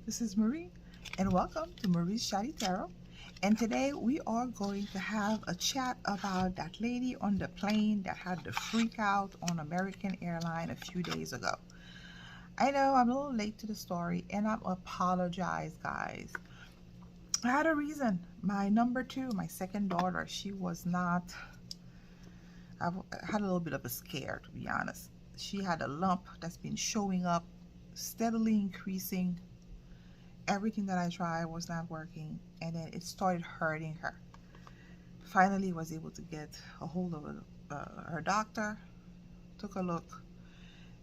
This is Marie, and welcome to Marie's Chatty Tarot. And today we are going to have a chat about that lady on the plane that had the freak out on American Airlines a few days ago. I know I'm a little late to the story, and I apologize, guys. I had a reason. My number two, my second daughter, she was not. I had a little bit of a scare, to be honest. She had a lump that's been showing up, steadily increasing. Everything that I tried was not working, and then it started hurting her. Finally was able to get a hold of her doctor, took a look.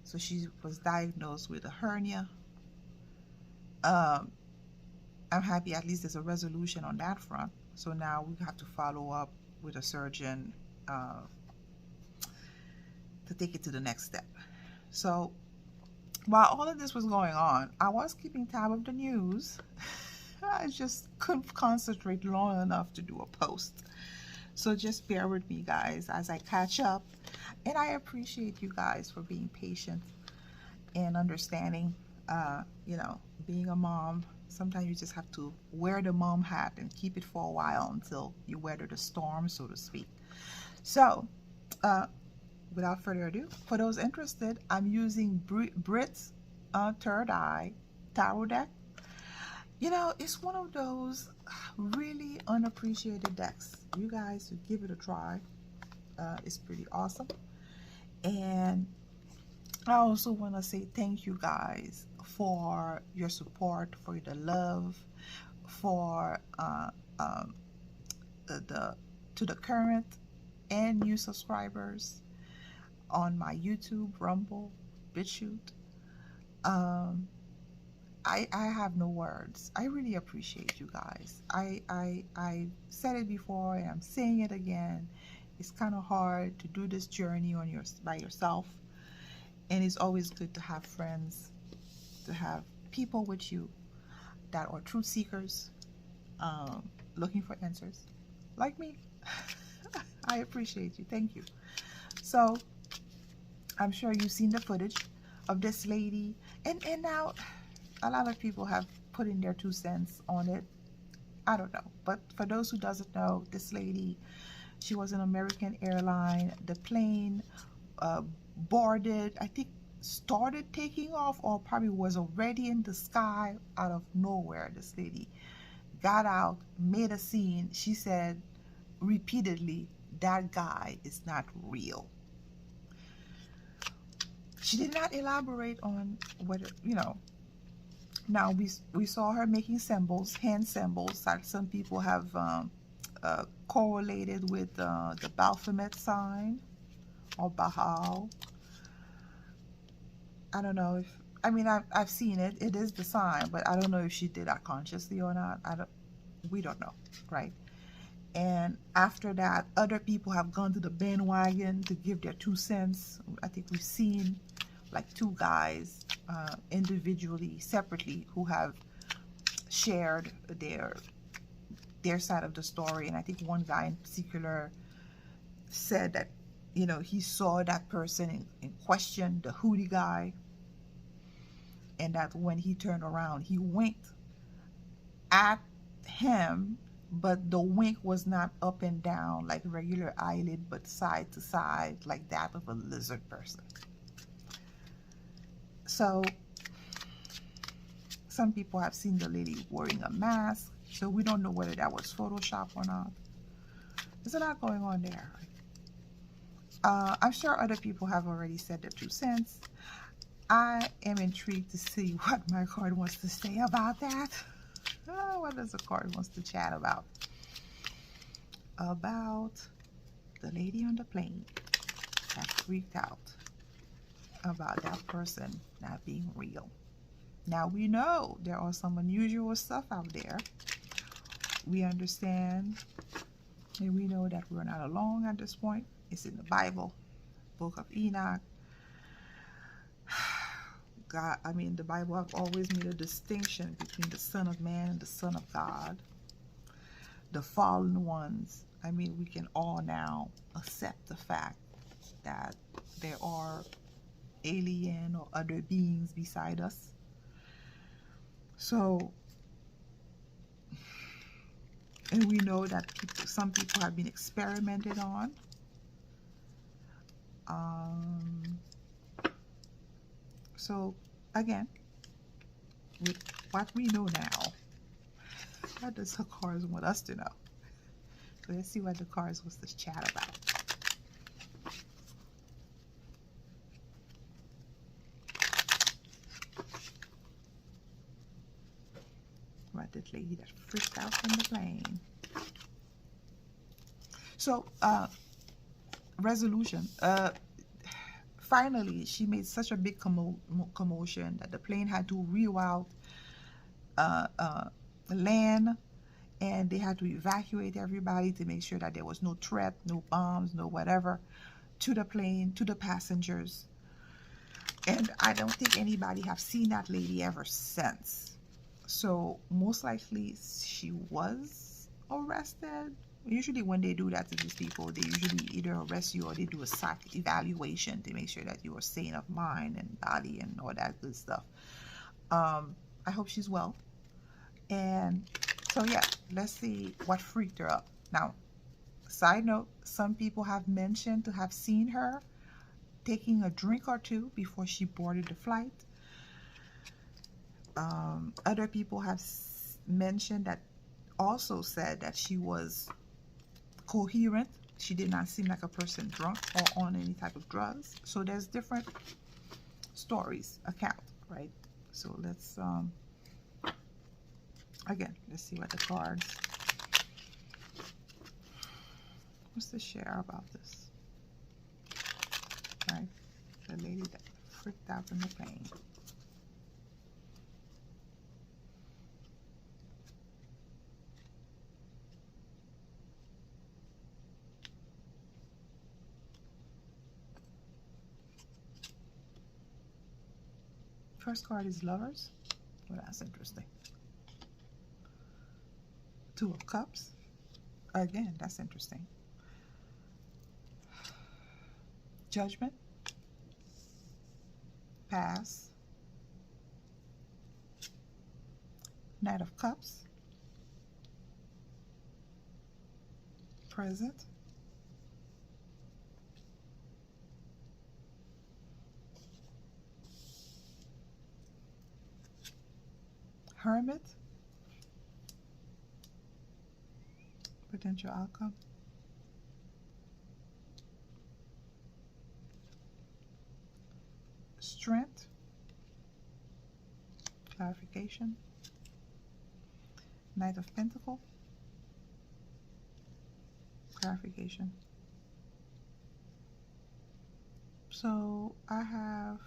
So she was diagnosed with a hernia. um, I'm happy at least there's a resolution on that front. So now we have to follow up with a surgeon uh, to take it to the next step. So while all of this was going on, I was keeping tab of the news. I just couldn't concentrate long enough to do a post. So just bear with me, guys, as I catch up. And I appreciate you guys for being patient and understanding. Being a mom, sometimes you just have to wear the mom hat and keep it for a while until you weather the storm, so to speak. So, without further ado, for those interested, I'm using Brit's Third Eye Tarot deck. It's one of those really unappreciated decks. You guys should give it a try. It's pretty awesome. And I also want to say thank you guys for your support, for the love, for to the current and new subscribers on my YouTube, Rumble, BitChute. I have no words. I really appreciate you guys. I said it before and I'm saying it again. It's kind of hard to do this journey by yourself, and it's always good to have friends, to have people with you that are truth seekers, looking for answers, like me. I appreciate you. Thank you. So I'm sure you've seen the footage of this lady, and now a lot of people have put in their 2 cents on it. I don't know, but for those who doesn't know, this lady, she was an American airline. The plane boarded, I think started taking off, or probably was already in the sky. Out of nowhere, this lady got out, made a scene. She said repeatedly, that guy is not real. She did not elaborate on whether, now we saw her making symbols, hand symbols that some people have correlated with the Baphomet sign or Baal. I don't know if, I've seen it. It is the sign, but I don't know if she did that consciously or not. We don't know, right? And after that, other people have gone to the bandwagon to give their 2 cents. I think we've seen like 2 guys individually, separately, who have shared their side of the story. And I think one guy in particular said that, he saw that person in question, the hoodie guy, and that when he turned around, he winked at him, but the wink was not up and down like regular eyelid, but side to side like that of a lizard person. So some people have seen the lady wearing a mask, so we don't know whether that was Photoshop or not. There's a lot going on there. I'm sure other people have already said their 2 cents. I am intrigued to see what my card wants to say about that. What does the card wants to chat about? About the lady on the plane that freaked out about that person not being real. Now we know there are some unusual stuff out there. We understand, and we know that we're not alone at this point. It's in the Bible, Book of Enoch. God, the Bible have always made a distinction between the Son of Man and the Son of God, the fallen ones. We can all now accept the fact that there are alien or other beings beside us. So, and we know that some people have been experimented on. Um, so, again, with what we know now, what does the cards want us to know? So let's see what the cards was to chat about. What this lady that freaked out from the plane. So, resolution. Finally, she made such a big commotion that the plane had to reroute the land, and they had to evacuate everybody to make sure that there was no threat, no bombs, no whatever to the plane, to the passengers. And I don't think anybody have seen that lady ever since. So most likely she was arrested. Usually when they do that to these people, they usually either arrest you or they do a psych evaluation to make sure that you are sane of mind and body and all that good stuff. I hope she's well. And so yeah, let's see what freaked her up. Now, side note, some people have mentioned to have seen her taking a drink or two before she boarded the flight. Other people have mentioned that, also said that she was coherent. She did not seem like a person drunk or on any type of drugs. So there's different stories, account, right? So let's again, let's see what the cards. What's the share about this? Right, the lady that freaked out in the plane. First card is Lovers. Well, that's interesting. Two of Cups. Again, that's interesting. Judgment. Pass. Knight of Cups. Present. Hermit. Potential outcome. Strength. Clarification. Knight of Pentacle. Clarification. So I have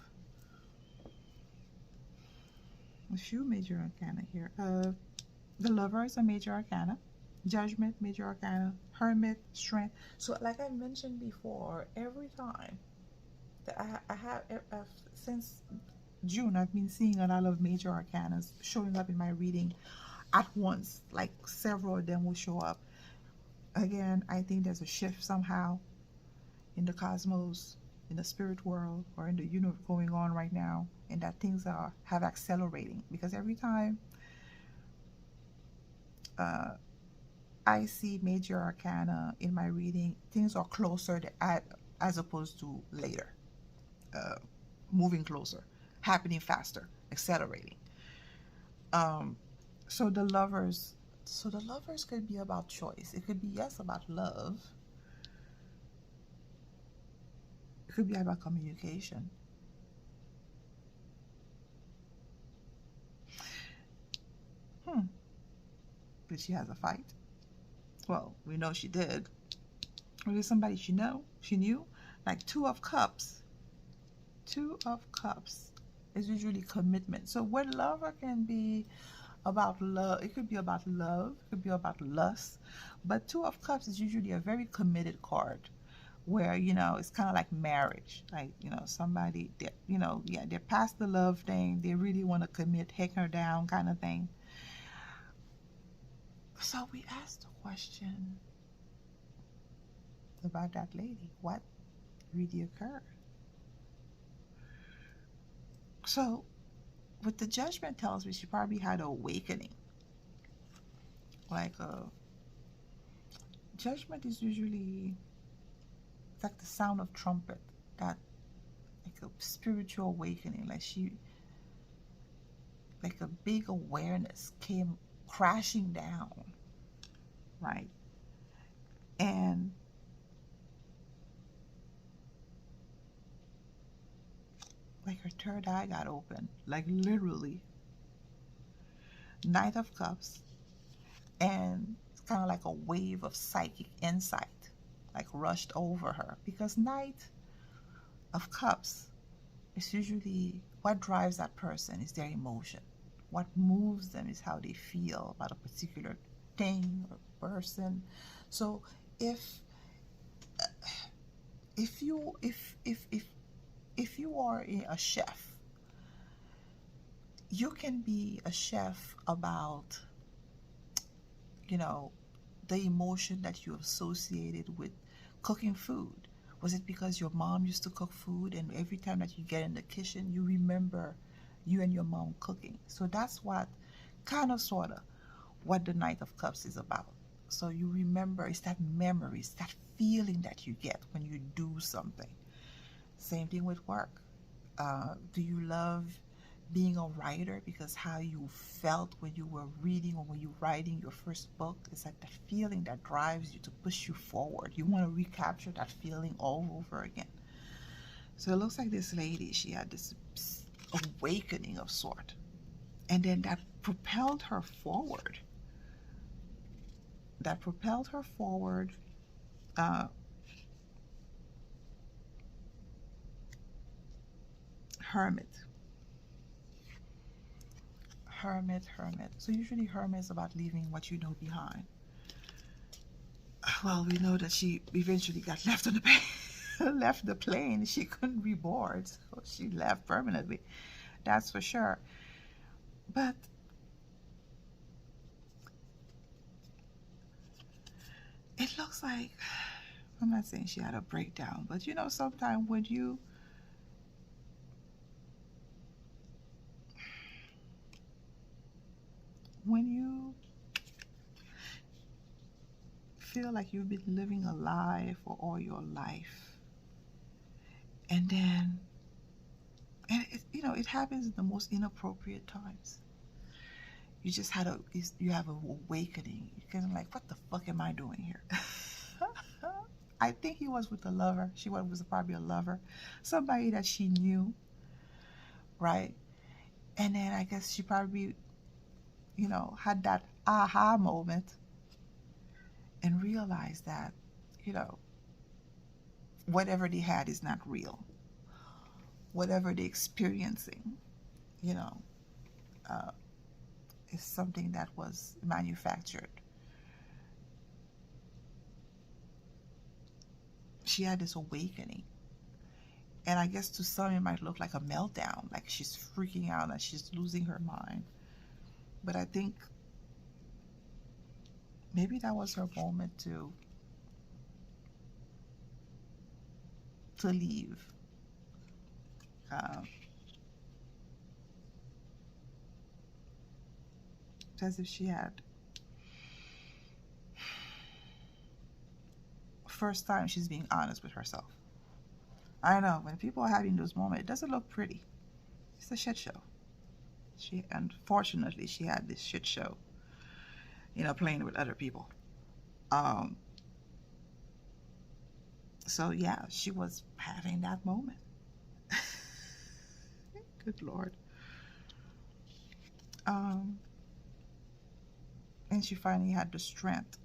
a few major arcana here. The Lover is a major arcana. Judgment, major arcana. Hermit, strength. So like I mentioned before, every time that I have since June, I've been seeing a lot of major arcanas showing up in my reading at once. Like several of them will show up. Again, I think there's a shift somehow in the cosmos, in the spirit world, or in the universe going on right now, and that things have accelerating, because every time I see major arcana in my reading, things are closer to, as opposed to later, moving closer, happening faster, accelerating. So the Lovers, could be about choice. It could be, yes, about love. It could be about communication. But she has a fight. Well, we know she did. Or is somebody she knew? Like Two of Cups. Two of Cups is usually commitment. So when Lover can be about love, it could be about love, it could be about lust. But Two of Cups is usually a very committed card, where, you know, it's kind of like marriage. Like, you know, somebody that, you know, yeah, they're past the love thing. They really want to commit, take her down kind of thing. So we asked the question about that lady. What really occurred? So what the Judgment tells me, she probably had an awakening. Like a Judgment is usually, it's like the sound of trumpet, that like a spiritual awakening, like a big awareness came crashing down, right? And like her third eye got open, like literally. Knight of Cups, and it's kind of like a wave of psychic insight like rushed over her, because Knight of Cups is usually what drives that person is their emotion. What moves them is how they feel about a particular thing or person. So if if you if you are a chef, you can be a chef about, you know, the emotion that you associated with cooking food. Was it because your mom used to cook food and every time that you get in the kitchen you remember you and your mom cooking? So that's what kind of sort of what the Knight of Cups is about. So you remember, it's that memory, it's that feeling that you get when you do something. Same thing with work. Do you love being a writer because how you felt when you were reading or when you were writing your first book? It's like that feeling that drives you to push you forward. You want to recapture that feeling all over again. So it looks like this lady, she had this awakening of sort, and then that propelled her forward. uh, hermit. Hermit. So usually hermit is about leaving what you know behind. Well, we know that she eventually got left on the plane. Left the plane. She couldn't be bored, so she left permanently. That's for sure. But it looks like, I'm not saying she had a breakdown, but you know, sometimes when you feel like you've been living a lie for all your life, and then, and it happens in the most inappropriate times. You just you have an awakening. You're kind of like, what the fuck am I doing here? I think he was with a lover. She was probably a lover, somebody that she knew, right? And then I guess she probably, had that aha moment and realized that, you know, whatever they had is not real. Whatever they're experiencing, you know, uh, is something that was manufactured. She had this awakening. And I guess to some it might look like a meltdown, like she's freaking out and she's losing her mind. But I think maybe that was her moment to leave. It's as if she had, first time she's being honest with herself. I know when people are having those moments, it doesn't look pretty. It's a shit show. Unfortunately, she had this shit show, playing with other people. So yeah, she was having that moment. Good Lord. And she finally had the strength.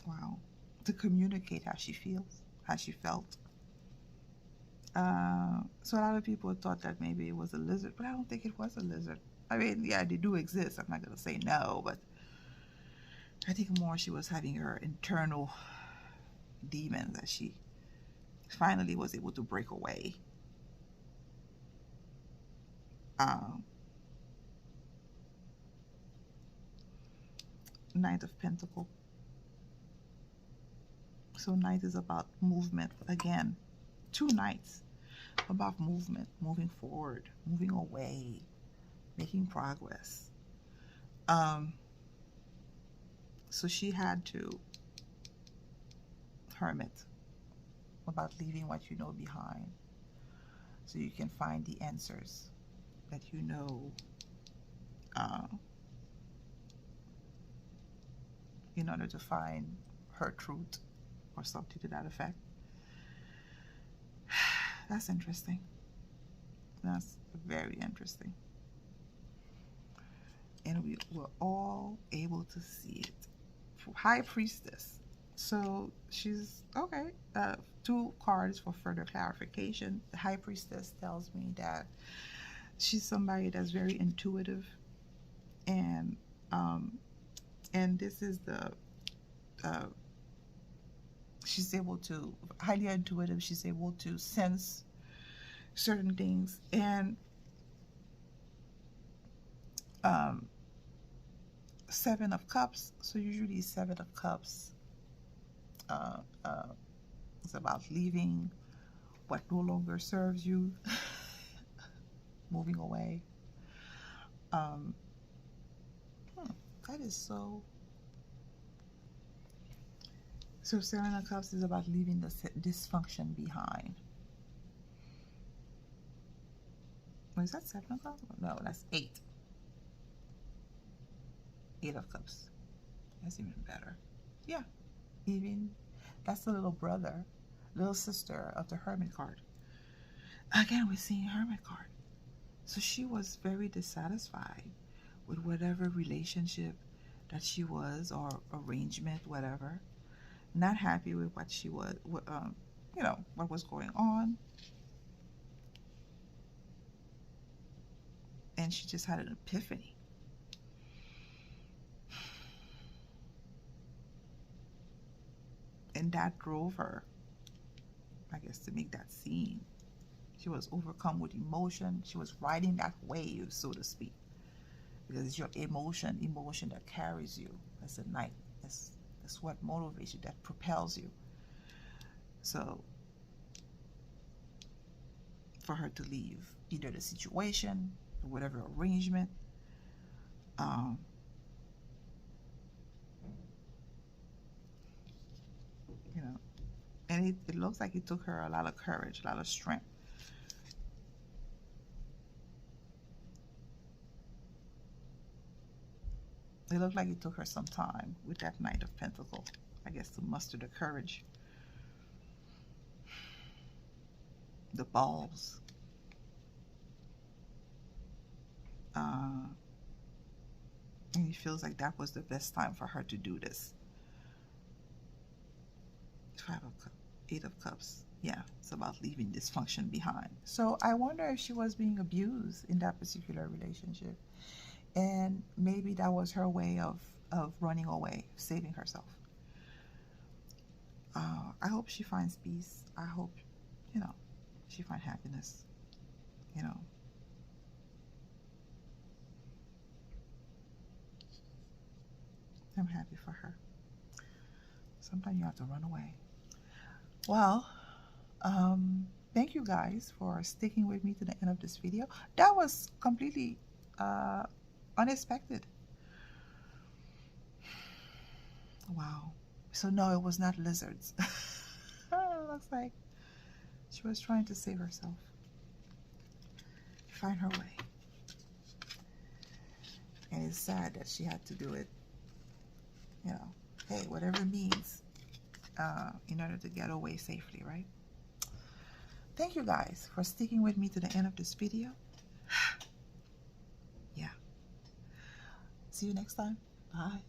Wow. To communicate how she feels, how she felt. So a lot of people thought that maybe it was a lizard, but I don't think it was a lizard. I mean, yeah, they do exist. I'm not going to say no, but I think more she was having her internal demon that she finally was able to break away. Knight of Pentacle. So Knight is about movement again. 2 Knights about movement, moving forward, moving away, making progress. So she had to hermit about leaving what you know behind, so you can find the answers that you know, in order to find her truth or something to that effect. That's interesting. That's very interesting. And we were all able to see it. High Priestess. So she's okay. 2 cards for further clarification. The High Priestess tells me that she's somebody that's very intuitive, and this is the she's able to, highly intuitive. She's able to sense certain things, and 7 of Cups. So usually 7 of Cups is about leaving what no longer serves you, moving away. That is so. So 7 of Cups is about leaving the dysfunction behind. Was that 7 of Cups? No, that's 8. 8 of Cups. That's even better. Yeah, even that's the little brother, little sister of the Hermit card. Again, we're seeing Hermit card. So she was very dissatisfied with whatever relationship that she was, or arrangement, whatever. Not happy with what she was, you know, what was going on. And she just had an epiphany. And that drove her, I guess, to make that scene. She was overcome with emotion. She was riding that wave, so to speak. Because it's your emotion that carries you. That's a Knight. That's what motivates you, that propels you. So for her to leave either the situation or whatever arrangement, you know, and it looks like it took her a lot of courage, a lot of strength. It looked like it took her some time with that Knight of Pentacles, I guess, to muster the courage. The balls. And it feels like that was the best time for her to do this. 5 of Cups, 8 of Cups. Yeah, it's about leaving dysfunction behind. So I wonder if she was being abused in that particular relationship. And maybe that was her way of running away, saving herself. I hope she finds peace. I hope, you know, she finds happiness, you know. I'm happy for her. Sometimes you have to run away. Well, thank you guys for sticking with me to the end of this video. That was completely unexpected. Wow. So no, it was not lizards. It looks like she was trying to save herself, find her way. And it's sad that she had to do it, you know, hey, whatever it means, in order to get away safely, right? Thank you guys for sticking with me to the end of this video. Yeah. See you next time. Bye.